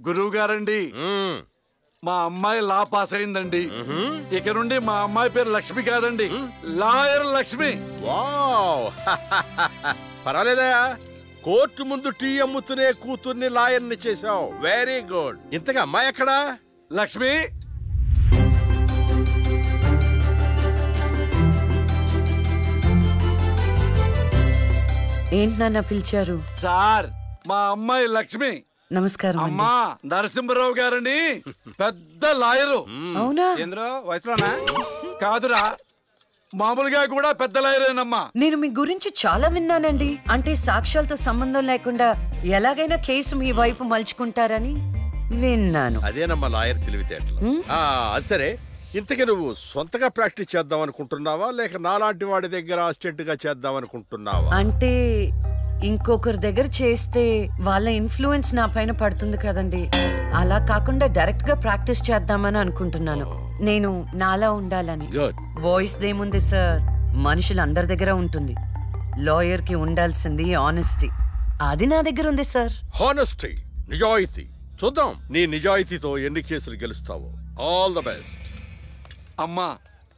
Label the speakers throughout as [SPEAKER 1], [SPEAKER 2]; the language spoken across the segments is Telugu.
[SPEAKER 1] గురువు గారండి, మా అమ్మాయి లా పాస్ అయిందండి. ఇక నుండి మా అమ్మాయి పేరు లక్ష్మి కాదండి, లాయర్ లక్ష్మి.
[SPEAKER 2] పర్వాలేదా? కోర్టు ముందు టీ అమ్ముతునే కూతుర్ని లాయర్ని చేసావు. Very good. ఇంతగా అమ్మాయి ఎక్కడా?
[SPEAKER 1] లక్ష్మి,
[SPEAKER 3] ఏంటి నాన్న పిలిచారు?
[SPEAKER 1] సార్, మా అమ్మాయి లక్ష్మి.
[SPEAKER 3] నమస్కారం.
[SPEAKER 1] అమ్మా, నరసింహరావు గారని పెద్ద లాయరు.
[SPEAKER 3] అవునా?
[SPEAKER 1] వయసులోనా? కాదురా, మామూలుగా కూడా పెద్ద లాయరేనమ్మా.
[SPEAKER 3] నేను మీ గురించి చాలా విన్నానండి. అంటే సాక్ష్యాలతో సంబంధం లేకుండా ఎలాగైనా కేసు మీ వైపు మలుచుకుంటారని విన్నాను.
[SPEAKER 2] అదేనమ్మా లాయర్ తెలివితేటలు. అది సరే, ఇంతకీ నువ్వు సొంతగా ప్రాక్టీస్ చేద్దాం అనుకుంటున్నావా, లేక నాలాంటి వాడి దగ్గర అసిస్టెంట్ గా చేద్దాం అనుకుంటున్నావా?
[SPEAKER 3] అంటే ఇంకొకరి దగ్గర చేస్తే వాళ్ళ ఇన్ఫ్లుయెన్స్ నా పైన పడుతుంది కదండి. అలా కాకుండా డైరెక్ట్ గా ప్రాక్టీస్ చేద్దామని అనుకుంటున్నాను. నేను నాలా ఉండాలని. వాయిస్ దేముంది సార్, మనుషులందరి దగ్గర ఉంటుంది. లాయర్ కి ఉండాల్సింది ఆనెస్టీ. అది నా దగ్గర ఉంది సార్.
[SPEAKER 2] హానెస్టీ, నిజాయితీ. చూద్దాం నీ నిజాయితీతో ఎన్ని కేసులు గెలుస్తావో. All the best.
[SPEAKER 1] అమ్మా,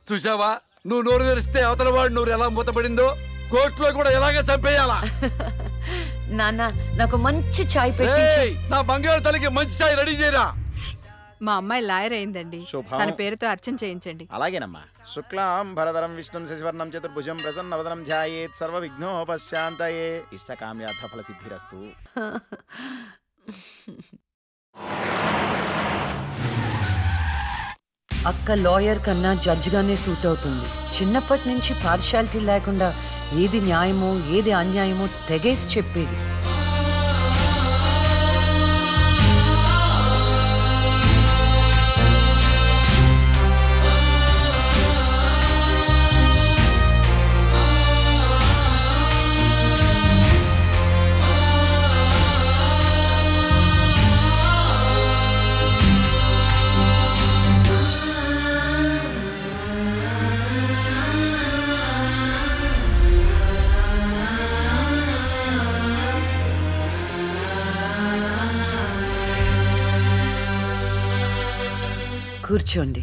[SPEAKER 1] చూసావా, నువ్వు నోరు తెరిస్తే అవతల వాడు నోరు ఎలా మూతపడిందో, కోర్టులో కూడా ఎలాగ చంపేయాలా?
[SPEAKER 3] నాన్న, నాకు మంచి చాయ్ పెట్టి.
[SPEAKER 1] నా బంగారు తల్లికి మంచి చాయ్ రెడీ చేయరా.
[SPEAKER 4] మా అమ్మాయి లాయర్ అయిందండి, తన పేరుతో అర్చన చేయించండి.
[SPEAKER 5] అలాగేనమ్మా. శుక్లాం భరధరం విష్ణుం శశివర్ణం చతుర్భుజం ప్రసన్నవదనం ధ్యాయేత్ సర్వ విఘ్నోపశాంతయే. ఇష్టకామ్యార్థ ఫల సిద్ధిరస్తు.
[SPEAKER 3] అక్క లాయర్ కన్నా జడ్జ్ గానే సూట్ అవుతుంది. చిన్నప్పటి నుంచి పార్షాలిటీ లేకుండా ఏది న్యాయమో ఏది అన్యాయమో తెగేసి చెప్పేది. కూర్చోండి.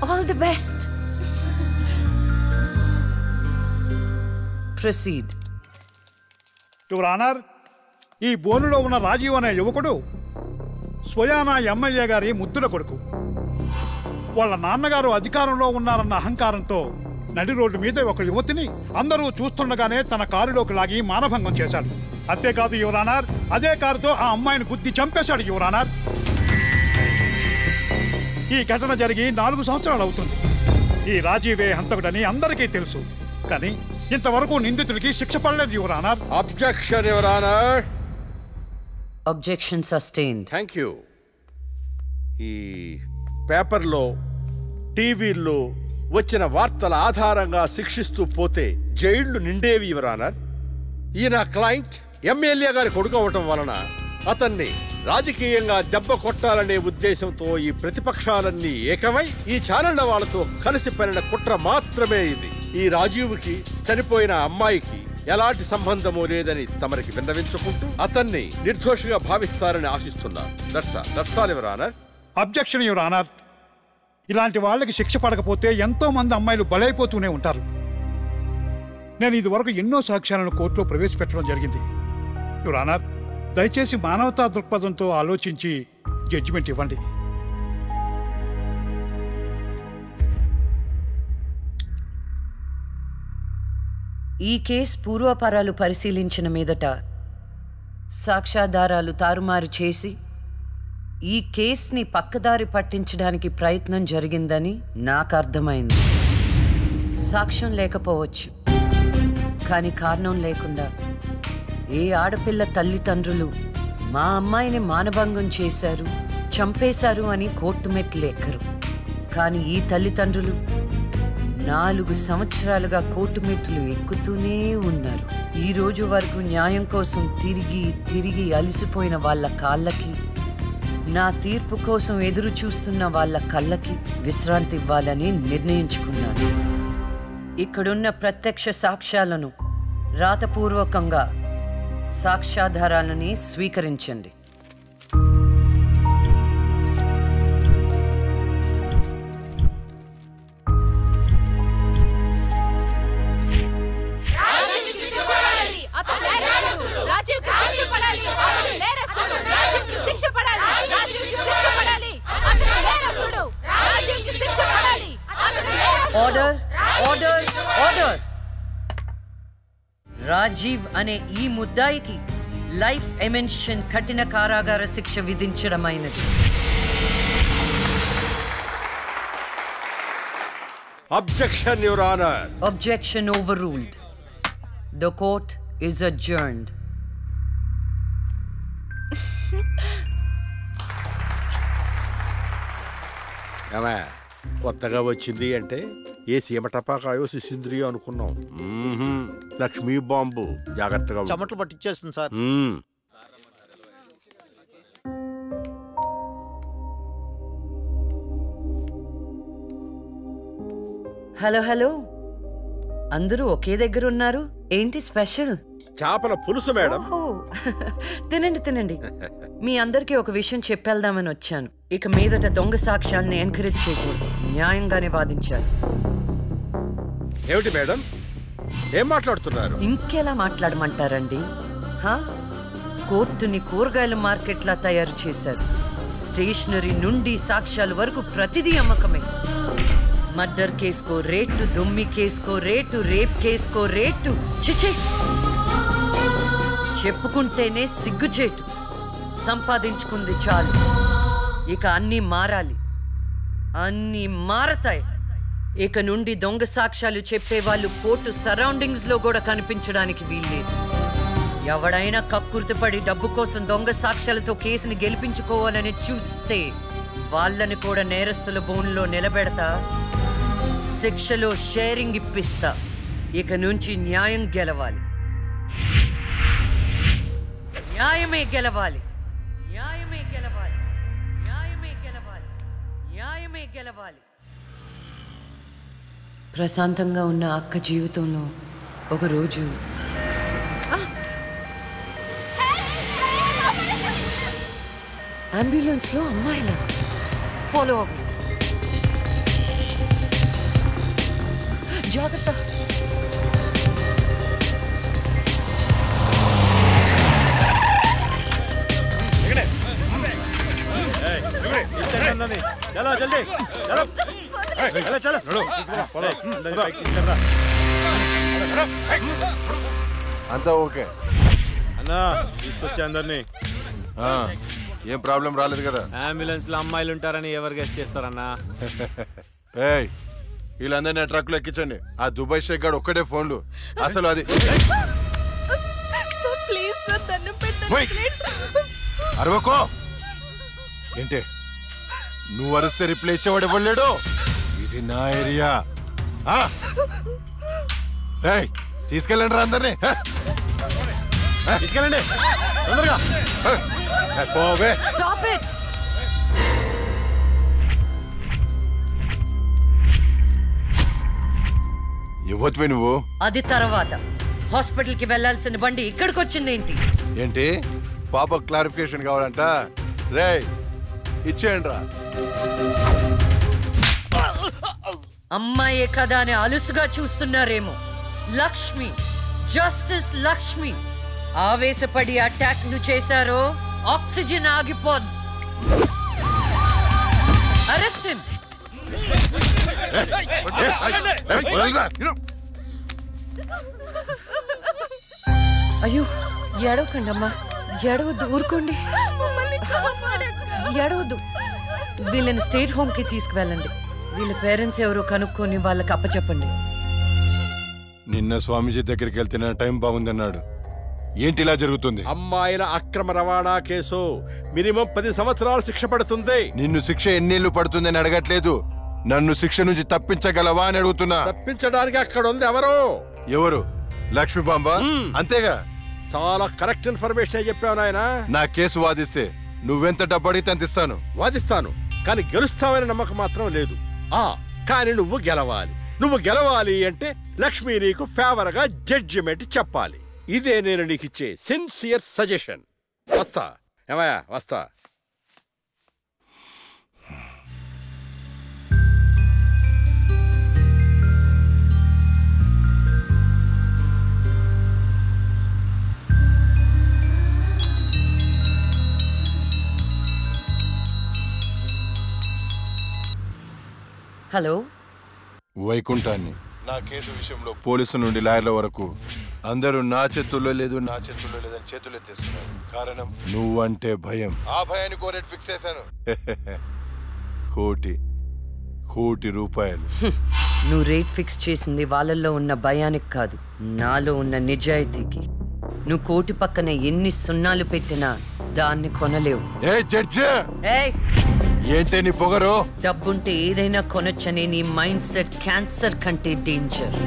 [SPEAKER 3] All the best. Proceed.
[SPEAKER 6] Your honour, ఈ బోనులో ఉన్న రాజీవ్ అనే యువకుడు స్వయానా ఎమ్మెల్యే గారి ముద్దుల కొడుకు. వాళ్ళ నాన్నగారు అధికారంలో ఉన్నారన్న అహంకారంతో నడి రోడ్డు మీద ఒక యువతిని అందరూ చూస్తుండగానే తన కారులోకి లాగి మానభంగం చేశాడు. అంతేకాదు యువర్ ఆనర్, అదే కారుతో ఆ అమ్మాయిని గుద్ది చంపేశాడు యువర్ ఆనర్. ఈ ఘటన జరిగి 4 సంవత్సరాలు అవుతుంది. ఈ రాజీవే హంతకుడని అందరికీ తెలుసు, కానీ ఇంతవరకు నిందితుడికి శిక్ష పడలేదు your honour.
[SPEAKER 2] Objection your honour.
[SPEAKER 3] Objection sustained.
[SPEAKER 2] Thank you. ఈ పేపర్లో, టీవీల్లో వచ్చిన వార్తల ఆధారంగా శిక్షిస్తూ పోతే జైళ్లు నిండేవి యువర్ ఆనర్. ఈయన క్లయింట్ ఎమ్మెల్యే గారి కొడుకు అవటం వలన అతన్ని రాజకీయంగా దెబ్బ కొట్టాలనే ఉద్దేశంతో ఈ ప్రతిపక్షాలన్నీ ఏకమై ఈ ఛానళ్ల వాళ్ళతో కలిసి పనిన కుట్ర మాత్రమే ఇది. ఈ రాజీవ్కి చనిపోయిన అమ్మాయికి ఎలాంటి సంబంధమూ లేదని తమరికి విన్నవించుకుంటూ అతన్ని నిర్దోషిగా భావిస్తారని ఆశిస్తున్నారు. That's all your honour.
[SPEAKER 6] Objection your honour. ఇలాంటి వాళ్ళకి శిక్ష పడకపోతే ఎంతో మంది అమ్మాయిలు బలైపోతూనే ఉంటారు. నేను ఇదివరకు ఎన్నో సాక్ష్యాలను కోర్టులో ప్రవేశపెట్టడం జరిగింది యువర్ ఆనర్. దయచేసి మానవతా దృక్పథంతో ఆలోచించి జడ్జిమెంట్ ఇవ్వండి.
[SPEAKER 3] ఈ కేసు పూర్వాపరాలు పరిశీలించిన మీదట సాక్ష్యాధారాలు తారుమారు చేసి ఈ కేసుని పక్కదారి పట్టించడానికి ప్రయత్నం జరిగిందని నాకు అర్థమైంది. సాక్ష్యం లేకపోవచ్చు, కానీ కారణం లేకుండా ఏ ఆడపిల్ల తల్లిదండ్రులు మా అమ్మాయిని మానభంగం చేశారు, చంపేశారు అని కోర్టు మెట్లు ఎక్కరు. కానీ ఈ తల్లిదండ్రులు 4 సంవత్సరాలుగా కోర్టు మెట్లు ఎక్కుతూనే ఉన్నారు. ఈ రోజు వరకు న్యాయం కోసం తిరిగి తిరిగి అలసిపోయిన వాళ్ళ కాళ్ళకి, నా తీర్పు కోసం ఎదురు చూస్తున్న వాళ్ళ కళ్ళకి విశ్రాంతి ఇవ్వాలని నిర్ణయించుకున్నాను. ఇక్కడున్న ప్రత్యక్ష సాక్ష్యాలను రాతపూర్వకంగా సాక్ష్యాధారాలని స్వీకరించండి. Order order order. రాజీవ్ అనే ఈ ముద్దాయికి లైఫ్ ఎమెన్షన్ కఠిన కారాగార శిక్ష విధించడమైనది.
[SPEAKER 2] Objection, Your Honor.
[SPEAKER 3] Objection overruled. The court is adjourned.
[SPEAKER 2] ఏమే కొత్తగా వచ్చింది అంటే ఏ సీమ టపాకాయో సిసింద్రియో అనుకున్నాం. లక్ష్మీ బాంబు జాగ్రత్తగా
[SPEAKER 5] చెమటలు పట్టించేస్తుంది సార్.
[SPEAKER 3] హలో హలో, అందరూ ఒకే దగ్గర ఉన్నారు. ఏంటి స్పెషల్?
[SPEAKER 2] చేపల పులుసు మేడం.
[SPEAKER 3] తినండి తినండి. మీ అందరికీ ఒక విషయం చెప్పేద్దామని వచ్చాను. ఇక మీదట దొంగ సాక్ష్యాలను ఎంకరేజ్ చేయకూడదు, న్యాయంగానే వాదించాలి.
[SPEAKER 2] ఏమిటి మేడం, ఏం మాట్లాడుతున్నారు?
[SPEAKER 3] ఇంకెలా మాట్లాడమంటారండి? కోర్టుని కూరగాయల మార్కెట్లా తయారు చేశారు. స్టేషనరీ నుండి సాక్ష్యాల వరకు ప్రతిదీ అమ్మకమే. మర్డర్ కేసుకో రేటు, దొమ్మి కేసుకో రేటు, రేప్ కేసుకో రేటు. చిచి, చెప్పుకుంటేనే సిగ్గుచేటు. సంపాదించుకుంది చాలు, ఇక అన్నీ మారాలి. అన్నీ మారతాయి. ఇక నుండి దొంగ సాక్ష్యాలు చెప్పేవాళ్ళు కోర్టు సరౌండింగ్స్ లో కూడా కనిపించడానికి వీల్లేదు. ఎవడైనా కక్కుర్తిపడి డబ్బు కోసం దొంగ సాక్ష్యాలతో కేసుని గెలిపించుకోవాలని చూస్తే వాళ్ళని కూడా నేరస్తుల బోన్లో నిలబెడతా, శిక్షలో షేరింగ్ ఇప్పిస్తా. ఇక నుంచి న్యాయం గెలవాలి, న్యాయమే గెలవాలి, న్యాయమే గెలవాలి, న్యాయమే గెలవాలి, న్యాయమే గెలవాలి. ప్రశాంతంగా ఉన్న అక్క జీవితంలో ఒకరోజు అంబులెన్స్ లో అమ్మాయిల ఫాలో అవ్వ. జాగ్రత్త.
[SPEAKER 7] అంతా ఓకే
[SPEAKER 5] అన్నా, తీసుకొచ్చే అందరినీ.
[SPEAKER 7] ఏం ప్రాబ్లం రాలేదు కదా?
[SPEAKER 8] అంబులెన్స్ లో అమ్మాయిలు ఉంటారని ఎవరు గెస్ట్ చేస్తారన్నా?
[SPEAKER 7] ఏయ్, వీళ్ళందరినీ ట్రక్ లో ఎక్కించండి. ఆ దుబాయ్ షేక్ గాడు ఒక్కడే ఫోన్లు. అసలు అది అరవకో ఏంటే, నువ్వు అరిస్తే రిప్లై ఇచ్చేవాడు ఇవ్వలేడు. ఇది నా ఏరియా. రేయ్, తీసుకెళ్ళండి రా అందరినీ.
[SPEAKER 5] తీసుకెళ్ళండి తొందరగా.
[SPEAKER 7] పోవే.
[SPEAKER 3] Stop it.
[SPEAKER 7] ఇవ్వచ్చువే నువ్వు.
[SPEAKER 3] అది తర్వాత. హాస్పిటల్ కి వెళ్లాల్సిన బండి ఇక్కడికి వచ్చిందేంటి?
[SPEAKER 7] ఏంటి పాప క్లారిఫికేషన్ కావాలంట? రేయ్, ఇచ్చేయండి రా.
[SPEAKER 3] అమ్మాయే కదా అని అలుసుగా చూస్తున్నారేమో. లక్ష్మి, జస్టిస్ లక్ష్మి ఆవేశపడి అటాక్లు చేశారో ఆక్సిజన్ ఆగిపోద్ది. Arrest him. అయ్యో, ఏడవకండి అమ్మా, ఏడవద్దు, ఊరుకోండి, ఏడవద్దు. వీళ్ళని స్టేట్ హోమ్ కి తీసుకువెళ్ళండి. వీళ్ళ పేరెంట్స్ ఎవరో కనుక్కొని వాళ్ళకి అప్పచెప్పండి.
[SPEAKER 7] నిన్న స్వామీజీ దగ్గరికి వెళ్తే టైం బాగుందన్నాడు. ఏంటి ఇలా జరుగుతుంది?
[SPEAKER 2] అమ్మాయిల అక్రమ రవాణా కేసు మినిమం 10 సంవత్సరాలు శిక్ష పడుతుంది.
[SPEAKER 7] నిన్ను శిక్ష ఎన్నేళ్లు పడుతుందని అడగట్లేదు, నన్ను శిక్ష నుంచి తప్పించగలవా అని అడుగుతున్నా.
[SPEAKER 2] తప్పించడానికి అక్కడ ఉంది ఎవరు?
[SPEAKER 7] ఎవరు? లక్ష్మీ బాంబ. అంతేగా?
[SPEAKER 2] చాలా కరెక్ట్ ఇన్ఫర్మేషన్ చెప్పావు నాయన.
[SPEAKER 7] నా కేసు వాదిస్తే నువ్వెంత డబ్బు అడిగితే అంత ఇస్తాను.
[SPEAKER 2] వాదిస్తాను, కానీ గెలుస్తావని నమ్మకం మాత్రం లేదు. కానీ నువ్వు గెలవాలి. నువ్వు గెలవాలి అంటే లక్ష్మి నీకు ఫేవర్ గా జడ్జిమెంట్ చెప్పాలి. ఇదే నేను నీకు ఇచ్చే సిన్సియర్ సజెషన్. వస్తా ఏమయ్యా, వస్తా.
[SPEAKER 3] హలో,
[SPEAKER 7] వైకుంఠాన్ని నా కేసు విషయంలో పోలీసు నుండి లాయర్ల వరకు అందరూ నా చేతుల్లో లేదని చేతులు ఎత్తేస్తున్నారు. కారణం నువ్వంటే భయం. ఆ భయాన్ని కోరేట్ ఫిక్స్ చేశాను. కోటి రూపాయలు.
[SPEAKER 3] నువ్వు రేట్ ఫిక్స్ చేసింది వాళ్ళల్లో ఉన్న భయానికి కాదు, నాలో ఉన్న నిజాయితీకి. నువ్వు కోటి పక్కన ఎన్ని సున్నాలు పెట్టినా దాన్ని కొనలేవు.
[SPEAKER 7] ఏంటే నీ పొగరు?
[SPEAKER 3] డబ్బుంటే ఏదైనా కొనొచ్చనే నీ మైండ్ సెట్ క్యాన్సర్ కంటే డేంజర్.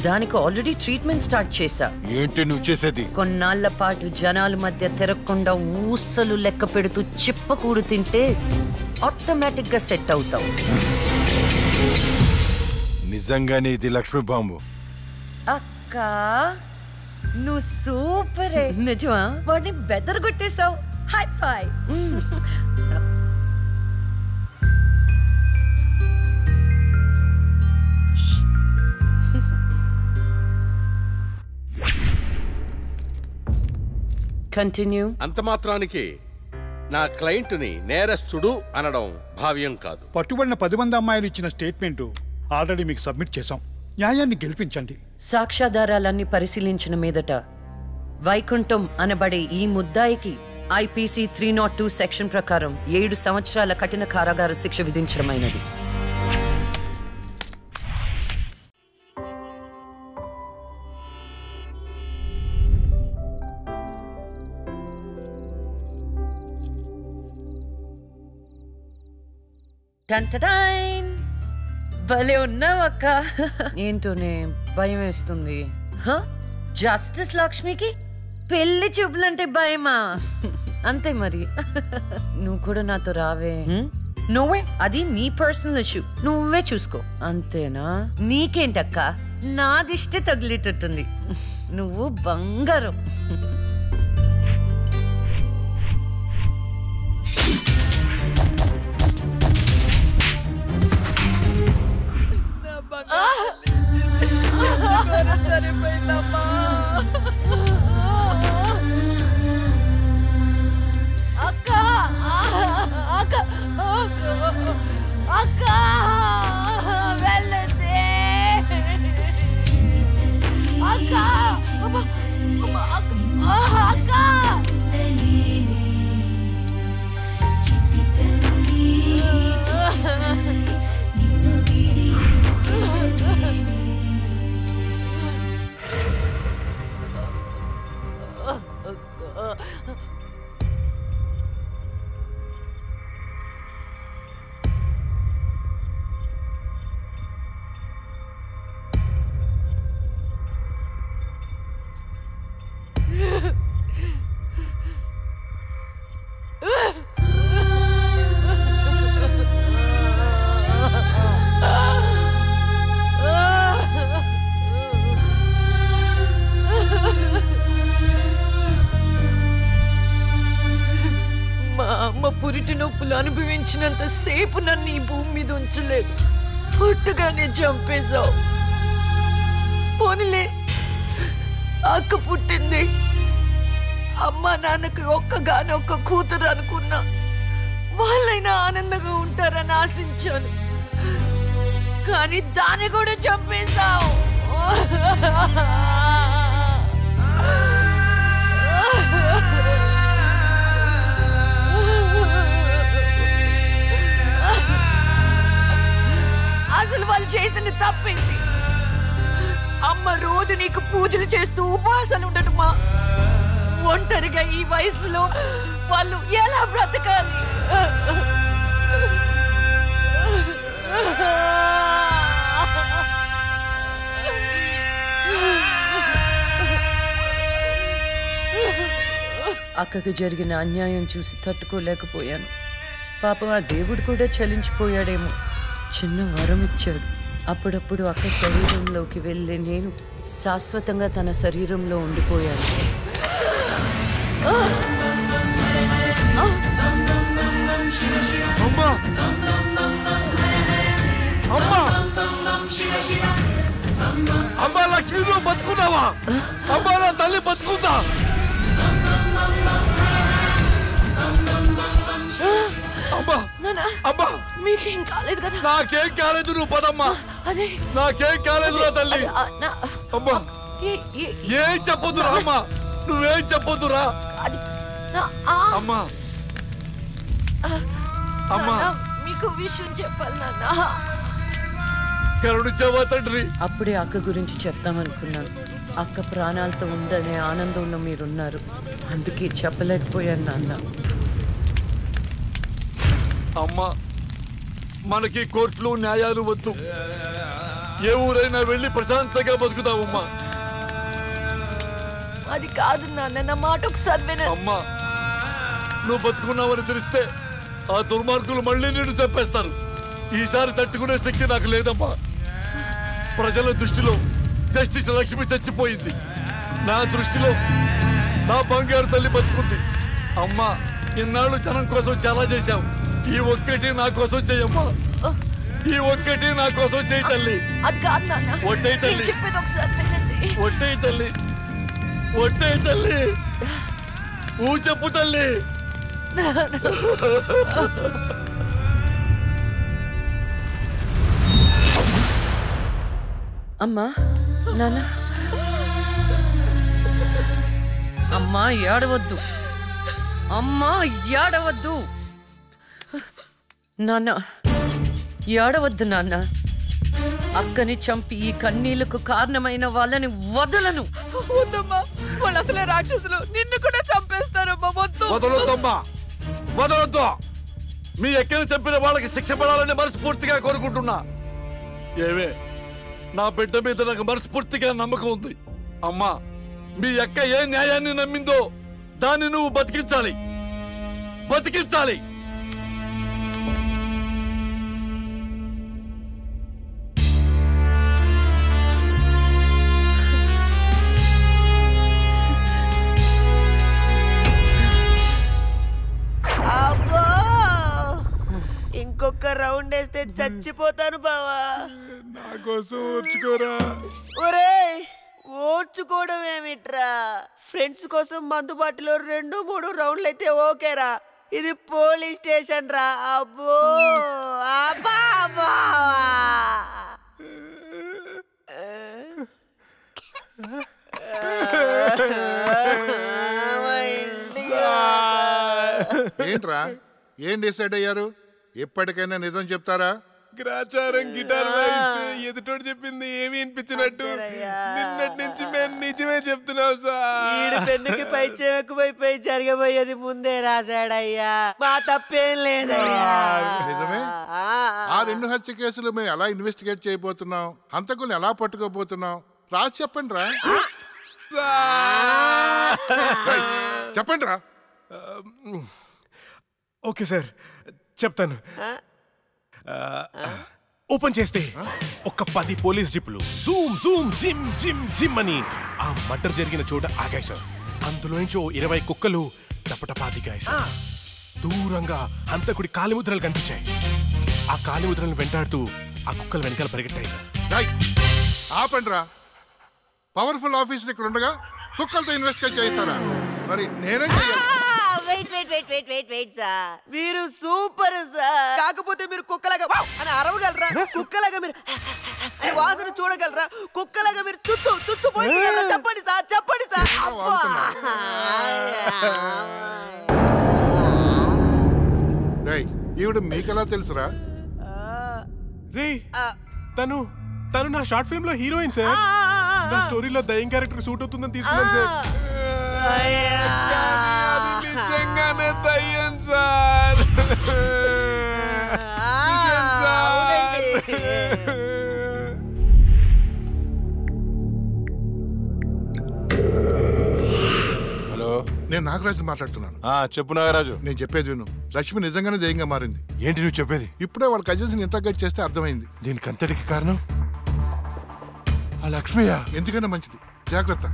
[SPEAKER 3] దానికి ఆల్రెడీ ట్రీట్మెంట్ స్టార్ట్ చేశా.
[SPEAKER 7] ఏంటి నువ్వు చేసేది?
[SPEAKER 3] కొన్నాళ్ల పాటు జనాల మధ్య తిరగకుండా ఊసలు లెక్క పెడుతూ చిప్పకూడు తింటే ఆటోమేటిక్ గా సెట్ అవుతావు.
[SPEAKER 7] నిజంగానే ఇది లక్ష్మీ బాంబు.
[SPEAKER 3] అక్క, నువ్వు సూపరే. నిజమా? వాడిని బెదరగొట్టేశావు. హై ఫై. కంటిన్యూ.
[SPEAKER 2] అంత మాత్రానికి నా క్లయింట్ని నేరస్తుడు అనడం భావ్యం కాదు.
[SPEAKER 6] పట్టుబడిన 10 మంది అమ్మాయిలు ఇచ్చిన స్టేట్మెంట్ ఆల్రెడీ మీకు సబ్మిట్ చేశాం. న్యాయాన్ని గెలిపించండి.
[SPEAKER 3] సాక్ష్యాధారాలన్నీ పరిశీలించిన మీదట వైకుంఠం అనబడే ఈ ముద్దాయికి ఐపీసీ 302 సెక్షన్ ప్రకారం 7 సంవత్సరాల కఠిన కారాగార శిక్ష విధించడమైనది. భలే ఉన్నావక్క. ఏంటోనే భయం వేస్తుంది. జస్టిస్ లక్ష్మికి పెళ్లి చూపులంటే భయమా? అంతే మరి. నువ్వు కూడా నాతో రావే. నువ్వే, అది నీ పర్సనల్ ఇష్యూ, నువ్వే చూసుకో. అంతేనా? నీకేంటక్క, నా దిష్టి తగిలేటట్టుంది. నువ్వు బంగారం. పురిటి నొప్పులు అనుభవించినంత సేపు నన్ను ఈ భూమి మీద ఉంచలేదు. పుట్టగానే చంపేశావు. పోనీలే, అక్క పుట్టింది. అమ్మ నాన్నకి ఒక్కగానొక్క కూతురు అనుకున్నా. వాళ్ళైనా ఆనందంగా ఉంటారని ఆశించాను. కానీ దాన్ని కూడా చంపేశావు. అసలు వాళ్ళు చేసిన తప్పేంటి? అమ్మ రోజు నీకు పూజలు చేస్తూ ఉపవాసాలు ఉండటమా? ఒంటరిగా ఈ వయసులో వాళ్ళు ఎలా బ్రతకాలి? అక్కకు జరిగిన అన్యాయం చూసి తట్టుకోలేకపోయాను. పాపం ఆ దేవుడు కూడా చలించిపోయాడేమో. చిన్న వరం ఇచ్చాడు. అప్పుడప్పుడు అక్క శరీరంలోకి వెళ్ళే నేను శాశ్వతంగా తన శరీరంలో ఉండిపోయాను.
[SPEAKER 1] అమ్మా అమ్మా అమ్మా లక్ష్మి నువ్వు బతుకున్నావా? అమ్మా నా తల్లి బతుకుందా? అమ్మా అమ్మా
[SPEAKER 3] మీకేం కాలేదు కదా?
[SPEAKER 1] నాకేం కాలేదు, నువ్వు పదమ్మా.
[SPEAKER 3] అదే
[SPEAKER 1] నాకేం కాలేదు నా తల్లి. అమ్మా ఏం చెప్పొద్దురా అమ్మా, నువ్వేం చెప్పొద్దురా అమ్మా. అమ్మా
[SPEAKER 3] మీకు విషయం చెప్పాలి నాన్న.
[SPEAKER 1] కరుణించావా తండ్రి?
[SPEAKER 3] అప్పుడే అక్క గురించి చెప్తామనుకున్నాను. అక్క ప్రాణాలతో ఉందనే ఆనందంలో మీరున్నారు, అందుకే చెప్పలేకపోయాను నాన్న.
[SPEAKER 1] అమ్మా మనకి కోర్టులు న్యాయాలు వద్దు, ఏ ఊరైనా వెళ్ళి ప్రశాంతంగా బతుకుతావమ్మా.
[SPEAKER 3] అది కాదు నాన్న, నా మాట ఒకసారి వినండి.
[SPEAKER 1] అమ్మా నువ్వు బతుకున్నావని తెలిస్తే ఆ దుర్మార్గులు మళ్ళీ నిన్ను చంపేస్తారు. ఈసారి తట్టుకునే శక్తి నాకు లేదమ్మా. ప్రజల దృష్టిలో జస్టిస్ లక్ష్మి చచ్చిపోయింది, నా దృష్టిలో నా బంగారు తల్లి బతుకుంది. అమ్మా ఇన్నాళ్ళు జనం కోసం చాలా చేశావు, ఈ ఒక్కటి నా కోసం చెయ్యమ్మా. ఈ ఒక్కటి నా కోసం చెయ్యి తల్లి.
[SPEAKER 3] అది కాదు నాన్న,
[SPEAKER 1] ఒట్టై తల్లి,
[SPEAKER 3] చెప్పేది ఒకసారి వినండి.
[SPEAKER 1] ఒట్టై తల్లి, ఒట్టై తల్లి, ఊ చెప్పు తల్లి.
[SPEAKER 3] అమ్మా నాన్న, అమ్మా ఏడవద్దు, అమ్మా ఏడవద్దు నాన్న, ఏడవద్దు నాన్న. అక్కని చంపి ఈ కన్నీళ్లకు కారణమైన వాళ్ళని వదలను.
[SPEAKER 4] వద్దమ్మా, వాళ్ళు అసలే రాక్షసులు, నిన్ను కూడా చంపేస్తారమ్మా.
[SPEAKER 1] వదలొద్దమ్మా, వదలొద్దు. మీ ఎక్కని చంపిన వాళ్ళకి శిక్ష పడాలని మనస్ఫూర్తిగా కోరుకుంటున్నా. ఏవే నా బిడ్డ మీద నాకు మనస్ఫూర్తిగా నమ్మకం ఉంది. అమ్మా మీ అక్క ఏ న్యాయాన్ని నమ్మిందో దాన్ని నువ్వు బతికించాలి, బతికించాలి.
[SPEAKER 9] ఇంకొక రౌండ్ వేస్తే చచ్చిపోతాను బావా.
[SPEAKER 2] నా కోసం ఓర్చుకోరా.
[SPEAKER 9] ఒరేయ్ ఓర్చుకోవడం ఏమిట్రా, ఫ్రెండ్స్ కోసం మందుబాటులో 2-3 రౌండ్లు అయితే ఓకేరా, ఇది పోలీస్ స్టేషన్ రా. అబ్బో అబ్బా అబ్బా.
[SPEAKER 7] ఏంట్రా ఏం డిసైడ్ అయ్యారు? ఎప్పటికైనా నిజం చెప్తారా?
[SPEAKER 10] గ్రాచారం గిటార్ వాయిస్తే ఎదుటోడు చెప్పింది ఏమి వినిపించినట్టు నిన్నటి నుంచి మేము నిజమే చెప్తున్నాం సార్.
[SPEAKER 9] పెన్నుకి పై చెక్కుపోయిపోయి జరగబోయేది ముందే రాశాడయ్యా, మా తప్పేం లేదయ్యా.
[SPEAKER 7] నిజమే. ఆ 2 హత్య కేసులు మేము ఎలా ఇన్వెస్టిగేట్ చేయబోతున్నాం, హంతకుల్ని ఎలా పట్టుకోబోతున్నాం రాసి చెప్పండి రా. చెప్పండి రా.
[SPEAKER 10] ఓకే సార్ చెప్తాను. ఓపెన్ చేస్తే ఒక 10 పోలీస్ జీపులు జూమ్ జూమ్ జిమ్ జిమ్ జిమ్ అని ఆ మర్డర్ జరిగిన చోట ఆగాయి సార్. అందులో నుంచి 20 కుక్కలు టపటపా దిగాయి సార్. దూరంగా హంతకుడి కాలిముద్రలు కనిపించాయి. ఆ కాలిముద్రలను వెంటాడుతూ ఆ కుక్కలు వెనకాల పరిగెట్టాయి సార్.
[SPEAKER 7] ఆపండి రా. పవర్ఫుల్ ఆఫీసర్ ఇక్కడ ఉండగా కుక్కలతో ఇన్వెస్టిగేట్ చేయిస్తారా? మరి నేనే చేయాలి.
[SPEAKER 9] వెయిట్ సార్, మీరు సూపర్ సార్. కాకపోతే మీరు కుక్కలాగా అని అరవగలరా? కుక్కలాగా మీరు అని వాసన చూడగలరా? కుక్కలాగా మీరు చుట్టూ పోయించగలరా? చెప్పండి సార్, చెప్పండి సార్.
[SPEAKER 7] ఈవిడ మీకెలా తెలుసురా?
[SPEAKER 10] రే తను నా షార్ట్ ఫిల్మ్ లో హీరోయిన్ సార్. నా స్టోరీలో దయ్యం క్యారెక్టర్ సూట్ అవుతుందని తీసుకున్నాను సార్. నిజంగానే దయ్యం సార్.
[SPEAKER 7] హలో
[SPEAKER 11] నేను నాగరాజు మాట్లాడుతున్నాను.
[SPEAKER 7] చెప్పు నాగరాజు.
[SPEAKER 11] నేను చెప్పేది విను. లక్ష్మి నిజంగానే దెయ్యంగా మారింది.
[SPEAKER 7] ఏంటి నువ్వు చెప్పేది?
[SPEAKER 11] ఇప్పుడే వాళ్ళ కజిన్స్ ని ఇంటర్గేట్ చేస్తే అర్థమైంది.
[SPEAKER 7] దీనికి అంతటికి కారణం ఆ లక్ష్మియా?
[SPEAKER 11] ఎందుకైనా మంచిది, జాగ్రత్త.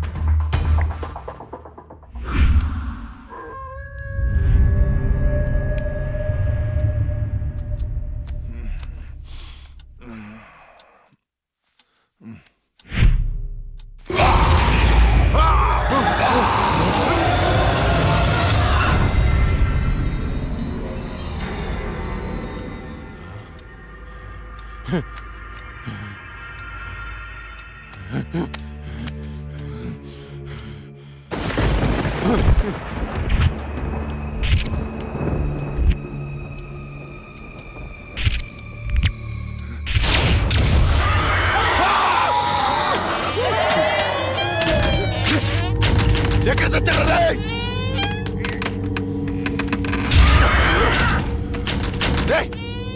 [SPEAKER 7] ఎక్కడ చచ్చారా?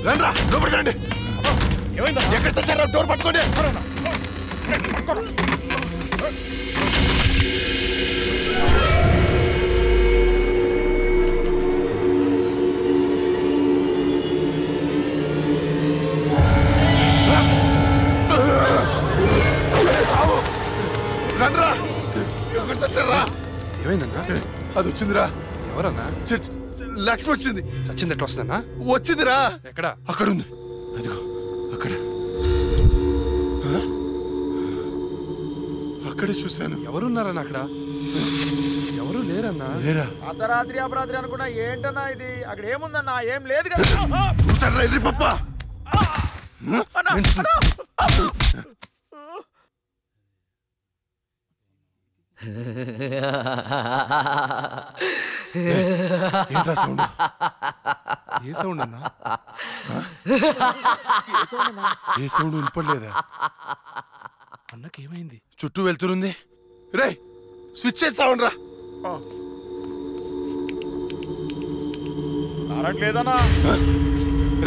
[SPEAKER 7] రండ్రా, లోపలికి రండి. ఎక్కడ చచ్చారా? డోర్ పట్టుకోండి. రండ్రా, ఎక్కడ చచ్చారా?
[SPEAKER 10] ఏమైందన్నా?
[SPEAKER 7] అది వచ్చిందిరా.
[SPEAKER 10] ఎవరన్నా?
[SPEAKER 7] లక్ష్మి వచ్చింది.
[SPEAKER 10] చచ్చింది ఎట్లా వస్తుందన్నా?
[SPEAKER 7] వచ్చిందిరా.
[SPEAKER 10] ఎక్కడ?
[SPEAKER 7] అక్కడ ఉంది. అదిగో అక్కడ. అక్కడే చూశాను.
[SPEAKER 10] ఎవరున్నారన్నా అక్కడ? ఎవరు లేరన్నా.
[SPEAKER 7] లేరా?
[SPEAKER 5] అర్ధరాత్రి అపరాత్రి అనుకున్నా. ఏంటన్నా ఇది? అక్కడ ఏముందన్నా? ఏం లేదు కదా.
[SPEAKER 7] చూసారా ఎర్రి పప్ప?
[SPEAKER 10] ఏంట్రా సౌండ్? ఏ సౌండ్ అన్నా?
[SPEAKER 7] ఏ సౌండ్ వినపడలేదా?
[SPEAKER 10] అన్నకేమైంది?
[SPEAKER 7] చుట్టూ వెళ్తురుంది. రే స్విచ్ చేస్తావుండ్రా.
[SPEAKER 5] కరెంట్ లేదన్నా.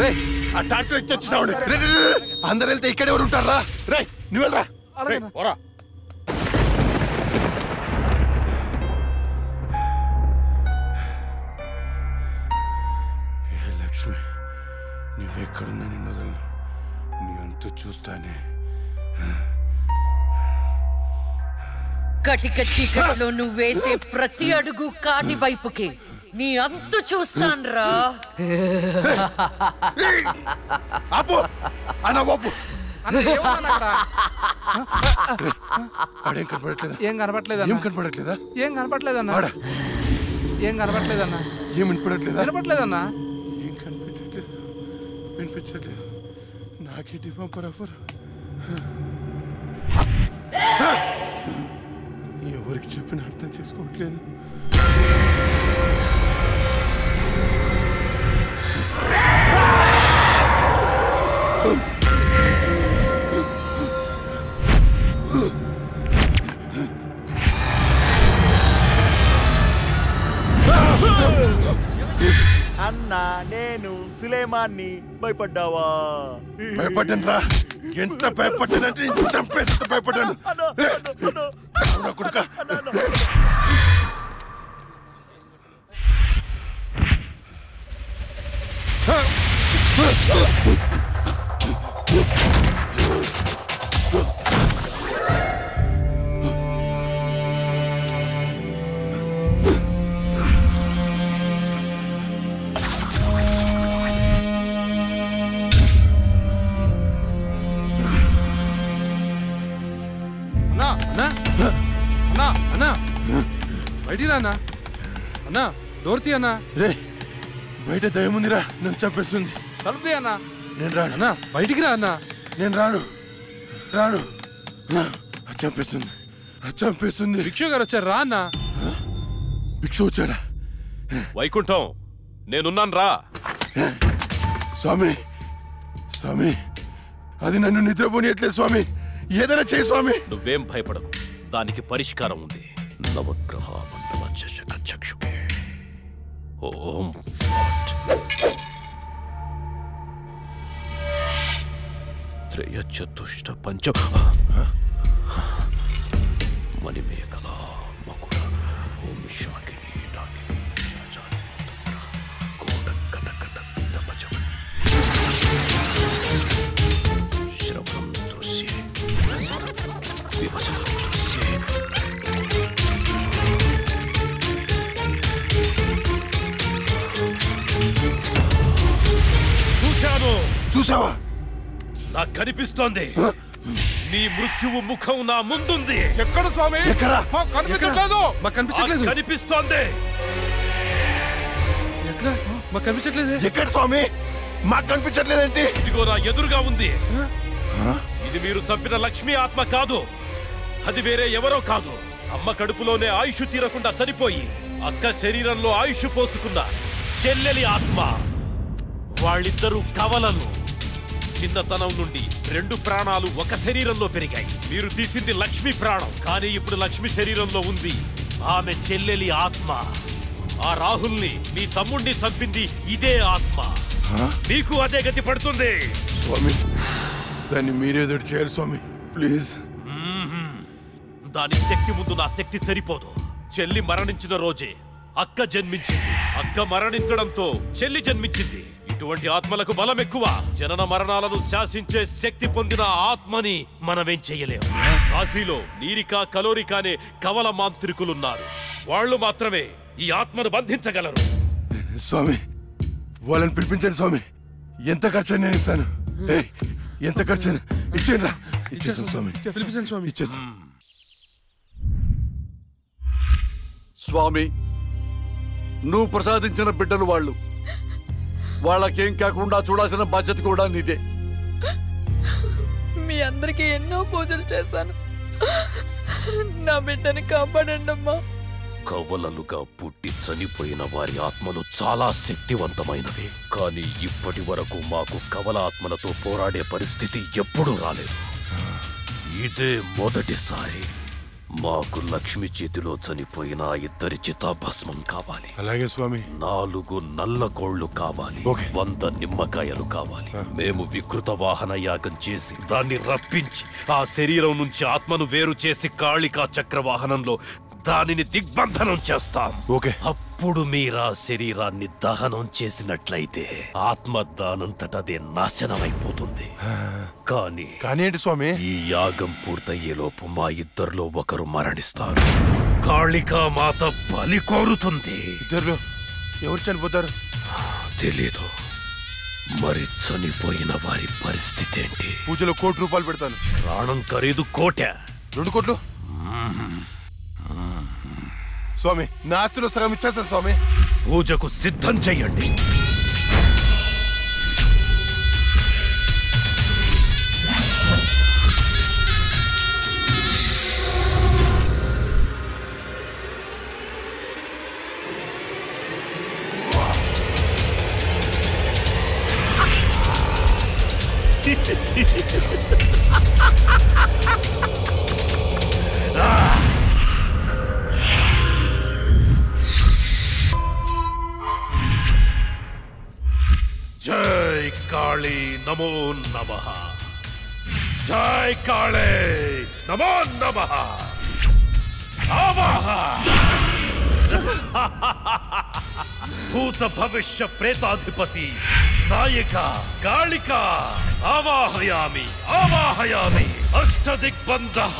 [SPEAKER 7] రే ఆ టార్చ్ లైట్ తెచ్చేసావండి. అందరు వెళ్తే ఇక్కడ ఎవరు ఉంటారా? రే నువ్వు వెళ్ళరా. లక్ష్మి, నువ్వెక్కడున్నా నిన్ను వదలను. నీ అంతు చూస్తానే.
[SPEAKER 3] కటిక చీకట్లో నువ్వేసే ప్రతి అడుగు కాటి వైపుకి నీ అంతు చూస్తాన్రా.
[SPEAKER 7] ఆపు అన్న, బాపు.
[SPEAKER 10] ఏం కనపడట్లేదా? ఏం కనపడట్లేదన్నా. ఏం కనపడట్లేదన్నా.
[SPEAKER 7] ఏం వినపడట్లేదా?
[SPEAKER 10] వినపడట్లేదన్నా.
[SPEAKER 7] ఏం కనిపించట్లేదు, వినిపించట్లేదు. నాకేంటి పంపర్ ఆఫర్? ఎవరికి చెప్పిన అర్థం చేసుకోవట్లేదు.
[SPEAKER 5] అన్నా, నేను సులేమాన్ని. భయపడ్డావా?
[SPEAKER 7] భయపడ్డాను రా. ఎంత భయపడ్డానంటే చంపేసి భయపడ్డాను. చావురా కొడుకా.
[SPEAKER 10] బయటికి రా అన్నా. అన్నా డోర్ తీ అన్నా.
[SPEAKER 7] రే బయట దయముందిరా, నన్ను చంపేస్తుంది.
[SPEAKER 10] తలుపు అన్నా.
[SPEAKER 7] నేను రాను.
[SPEAKER 10] అన్నా బయటికి రా అన్నా.
[SPEAKER 7] నేను రాను. చంపేస్తుంది.
[SPEAKER 10] భిక్షు గారు వచ్చారు, రా అన్నా.
[SPEAKER 7] భిక్షు వచ్చాడా?
[SPEAKER 10] వైకుంఠం నేనున్నాను, రా.
[SPEAKER 7] స్వామి, అది నన్ను నిద్రపోనియట్లేదు స్వామి. ఏదైనా చేయి స్వామి.
[SPEAKER 12] నువ్వేం భయపడకు, దానికి పరిష్కారం ఉంది. నవగ్రహ మండల చషక చక్షుకే ఓం త్రయ చతుష్ట పంచ మణిమేకల మకుల ఓం శాకిని చూశాను.
[SPEAKER 7] చూసావా?
[SPEAKER 12] నాకు కనిపిస్తోంది. నీ మృత్యువు ముఖం నా ముందుంది.
[SPEAKER 10] ఎక్కడ స్వామి?
[SPEAKER 7] ఎక్కడ?
[SPEAKER 10] కనిపించట్లేదు. మాకు కనిపించట్లేదు.
[SPEAKER 12] కనిపిస్తోంది.
[SPEAKER 10] ఎక్కడ? మాకు కనిపించట్లేదు.
[SPEAKER 7] ఎక్కడ స్వామి? మాకు కనిపించట్లేదేంటి?
[SPEAKER 12] ఇదిగో నా ఎదురుగా ఉంది. ఇది మీరు చంపిన లక్ష్మీ ఆత్మ కాదు. అది వేరే ఎవరో కాదు. అమ్మ కడుపులోనే ఆయుష్ తీరకుండా చనిపోయి అక్క శరీరంలో ఆయుష్ పోసుకున్న చెల్లెలి ఆత్మ. వాళ్ళిద్దరూ కవలలు. చిన్నతనం నుండి 2 ప్రాణాలు ఒక శరీరంలో పెరిగాయి. మీరు తీసింది లక్ష్మి ప్రాణం, కానీ ఇప్పుడు లక్ష్మి శరీరంలో ఉంది ఆమె చెల్లెలి ఆత్మ. ఆ రాహుల్ని నీ తమ్ముణ్ణి చంపింది ఇదే ఆత్మ. నీకు అదే గతి పడుతుంది.
[SPEAKER 7] స్వామి, దాన్ని మీరేదో చేయాలి స్వామి, ప్లీజ్.
[SPEAKER 12] దాని శక్తి ముందు నా శక్తి సరిపోదు. చెల్లి మరణించిన రోజే అక్క జన్మించింది. అక్క మరణించడంతో చెల్లి జన్మించింది. ఇటువంటి ఆత్మలకు బలం ఎక్కువ. జనన మరణాలను శాసించే శక్తి పొందిన ఆత్మని మనమేం చెయ్యలేము. కాశీలో నీరిక కలోరిక అనే కవల మాంత్రికులున్నారు. వాళ్ళు మాత్రమే ఈ ఆత్మను బంధించగలరు.
[SPEAKER 7] స్వామి, వాళ్ళని పిలిపించండి స్వామి. ఎంత ఖర్చు నేను ఇస్తాను. ఎంత ఖర్చు ఇచ్చేయండి రా. ఇచ్చేసాను స్వామి.
[SPEAKER 10] పిలిపించండి స్వామి.
[SPEAKER 7] ఇచ్చేసాను
[SPEAKER 1] స్వామి. నువ్వు ప్రసాదించిన బిడ్డలు వాళ్ళు. వాళ్ళకేం కాకుండా చూడాల్సిన బాధ్యత కూడా నీదే.
[SPEAKER 13] మీ అందరికీ ఎన్నో పూజలు చేశాను. నా బిడ్డని కాపాడండి అమ్మా.
[SPEAKER 12] కవలలుగా పుట్టి చనిపోయిన వారి ఆత్మలు చాలా శక్తివంతమైనవి. కానీ ఇప్పటి వరకు మాకు కవల ఆత్మలతో పోరాడే పరిస్థితి ఎప్పుడూ రాలేదు. ఇదే మొదటిసారి. మాకు లక్ష్మి చేతిలో చనిపోయిన 2 చితాభస్మం కావాలి.
[SPEAKER 7] అలాగే స్వామి.
[SPEAKER 12] 4 నల్ల కోళ్లు కావాలి. 100 నిమ్మకాయలు కావాలి. మేము వికృత వాహన యాగం చేసి దాన్ని రప్పించి ఆ శరీరం నుంచి ఆత్మను వేరు చేసి కాళికా చక్రవాహనంలో దానిని దిగ్బంధనం చేస్తాం. అప్పుడు మీరా శరీరాన్ని దహనం చేసినట్లయితే ఆత్మ దానంతటదే నాశనమైపోతుంది. కానీ
[SPEAKER 7] ఏంటి స్వామి?
[SPEAKER 12] ఈ యాగం పూర్తయ్యేలోపు మా ఇద్దరిలో ఒకరు మరణిస్తారు. కాళికా మాత బలి కోరుతుంది.
[SPEAKER 7] ఇద్దరు ఎవరు చనిపోతారు?
[SPEAKER 12] తెలీదు. మరి చనిపోయిన వారి పరిస్థితి ఏంటి?
[SPEAKER 7] పూజలో 1 కోటి రూపాయలు పెడతాను.
[SPEAKER 12] ప్రాణం ఖరీదు 1 కోటి.
[SPEAKER 7] 2 కోట్లు స్వామి. నా ఆస్తిలో సగం ఇచ్చేస్తాను స్వామి.
[SPEAKER 12] పూజకు సిద్ధం చెయ్యండి. జై కాళీ నమో నమః. జై కాళీ నమో నమః. ఆవాహ. భూత భవిష్య ప్రేతాధిపతి నాయక కాళిక ఆవాహయామి ఆవాహయామి. అష్టదిగ్బంధః.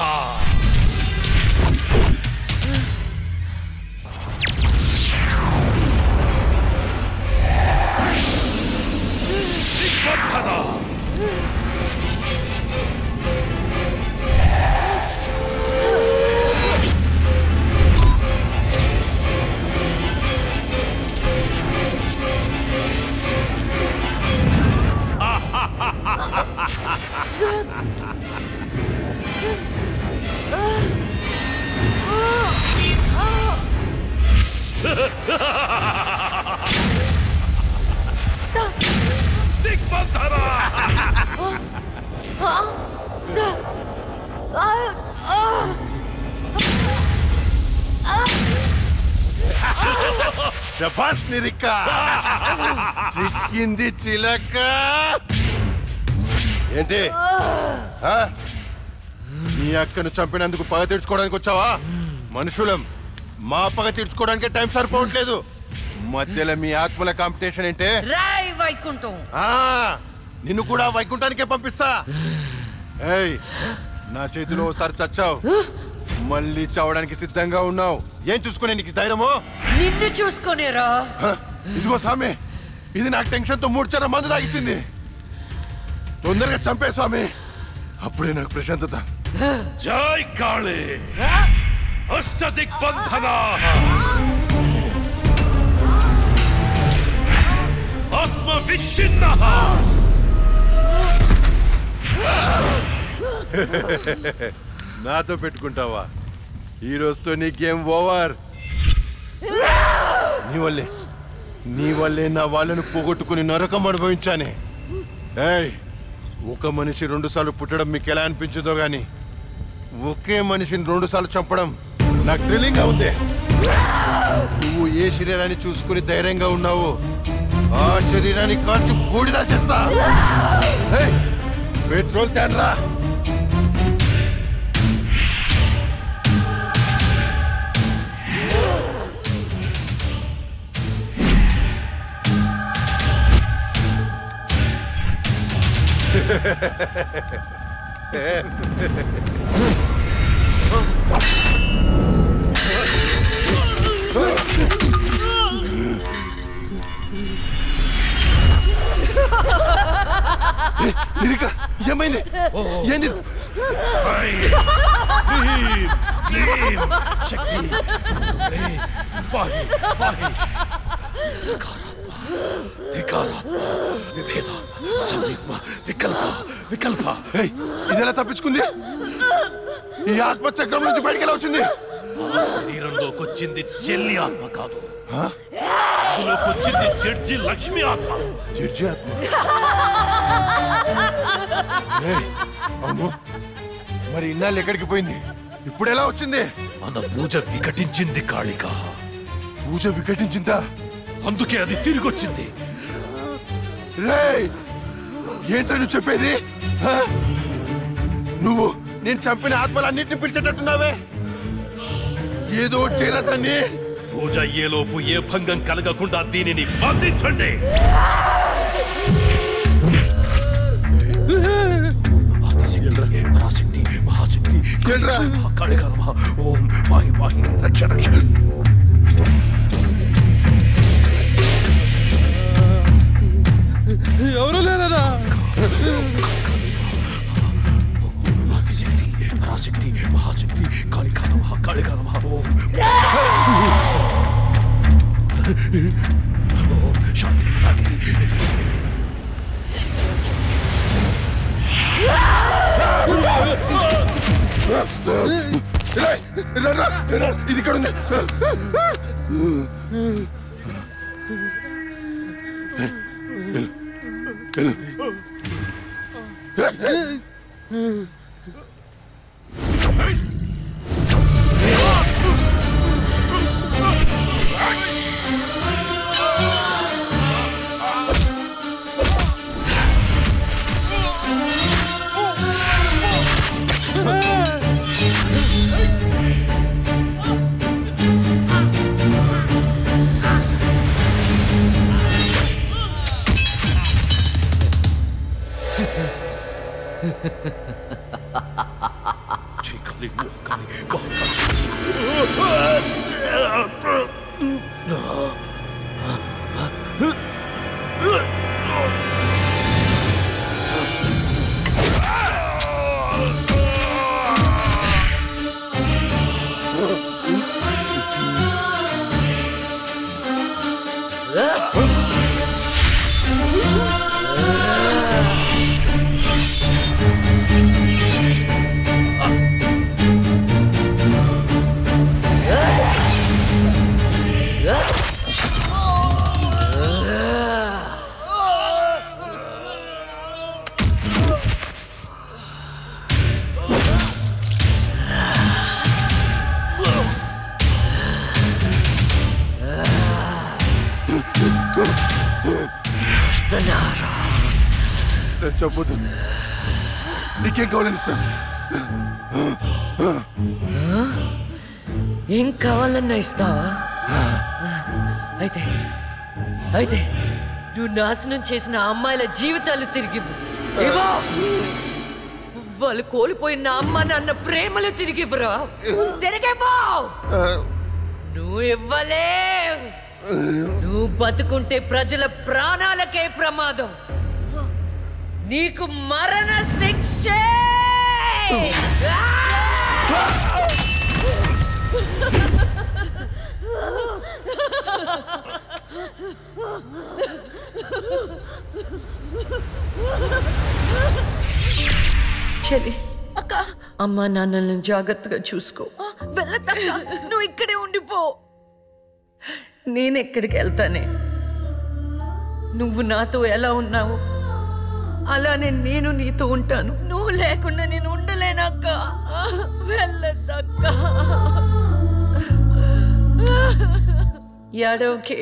[SPEAKER 12] దిగ్బంధన.
[SPEAKER 7] శభాష్ నిరిక. చిక్కింది చిలక. ఏంటి? నీ అక్కను చంపినందుకు పగ తీర్చుకోవడానికి వచ్చావా? మనుషులం, మా పగ తీర్చుకోవడానికి టైం సరిపోవట్లేదు. మధ్యలో మీ ఆత్మల కాంపిటీషన్ ఏంటే?
[SPEAKER 3] రాయ్ వైకుంఠం.
[SPEAKER 7] నిన్ను కూడా వైకుంఠానికే పంపిస్తా. ఏయ్, నా చేతిలో ఒకసారి చచ్చావు, మళ్ళీ చావడానికి సిద్ధంగా ఉన్నావు. ఏం చూసుకునే నీకు ధైర్యమో?
[SPEAKER 3] నిన్ను చూసుకునేరా.
[SPEAKER 7] ఇదిగో స్వామి, ఇది నాకు టెన్షన్ తో 3 చర మందు తాగిచ్చింది. తొందరగా చంపే స్వామి, అప్పుడే నాకు ప్రశాంతత.
[SPEAKER 12] జై కాళీ అష్టదిగ్బంధన ఆత్మ విచ్ఛిన్న.
[SPEAKER 7] నాతో పెట్టుకుంటావా? ఈ రోజుతో నీ గేమ్ ఓవర్. నీ వల్లే నా వాళ్ళను పోగొట్టుకుని నరకం అనుభవించానే. ఏయ్, ఒక మనిషి 2 సార్లు పుట్టడం మీకు ఎలా అనిపించదో గాని ఒకే మనిషిని 2 సార్లు చంపడం నాకు థ్రిల్లింగ్ గా ఉంది. నువ్వు ఏ శరీరాన్ని చూసుకుని ధైర్యంగా ఉన్నావో ఆ శరీరాన్ని కాల్చి బూడిదా చేస్తా. పెట్రోల్ తేనరా. ఏమైంది? ఏంది? ఇదెలా తప్పించుకుంది? ఈ ఆత్మ చక్రం నుంచి బయటికి ఎలా వచ్చింది?
[SPEAKER 12] శరీరంలోకి వచ్చింది చెల్లి ఆత్మ కాదు, అందులోకి వచ్చింది జడ్జి లక్ష్మి ఆత్మ.
[SPEAKER 7] జడ్జి ఆత్మ? అమ్మో, మరి ఇన్నాళ్ళు ఎక్కడికి పోయింది? ఇప్పుడు ఎలా వచ్చింది?
[SPEAKER 12] మన పూజ వికటించింది కాళిక.
[SPEAKER 7] పూజ వికటించిందా?
[SPEAKER 12] అందుకే అది తిరిగి వచ్చింది.
[SPEAKER 7] ఏంటో నువ్వు చెప్పేది? నువ్వు నేను చంపిన ఆత్మలన్నింటినీ పిలిచేటట్టున్నావే. ఏదో చేరదాన్ని.
[SPEAKER 12] పూజ అయ్యేలోపు ఏ భంగం కలగకుండా దీనిని బంధించండి. పరాశక్తి మహాశక్తి కాళిక నమః. ఓం పాహి పాహి రక్ష రక్ష.
[SPEAKER 1] ఎవరు లేరా?
[SPEAKER 12] ఆదిశక్తి పరాశక్తి మహాశక్తి కాళిక నమః కాళిక నమః. ఓం శాంతి రాగిణి.
[SPEAKER 7] ఇది ఇక్కడ ఉంది. చెప్పొద్దు. నీకేం కావాలని ఇస్తాను.
[SPEAKER 3] ఏం కావాలన్నా ఇస్తావా? అయితే నువ్వు నాశనం చేసిన అమ్మాయిల జీవితాలు తిరిగి
[SPEAKER 13] వాళ్ళు కోల్పోయిన అమ్మ నాన్న ప్రేమలు తిరిగివ్వరా? తిరిగిపో. నువ్వు ఇవ్వలే. నువ్వు బతుకుంటే ప్రజల ప్రాణాలకే ప్రమాదం. నీకు మరణ శిక్షే. చెల్లి, అక్క, అమ్మా నాన్నల్ని జాగ్రత్తగా చూసుకో. వెళ్ళదక్క, నువ్వు ఇక్కడే ఉండిపో. నేనెక్కడికి వెళ్తానే? నువ్వు నాతో ఎలా ఉన్నావు అలానే నేను నీతో ఉంటాను. నువ్వు లేకుండా నేను ఉండలేనక్క. వెళ్ళదక్క. యాడోకే.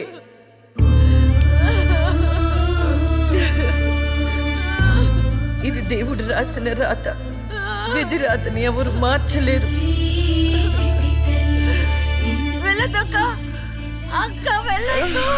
[SPEAKER 13] ఇది దేవుడు రాసిన రాత. విధి రాతని ఎవరు మార్చలేరు. వెళ్ళదక్క. అక్క వెళ్ళదు.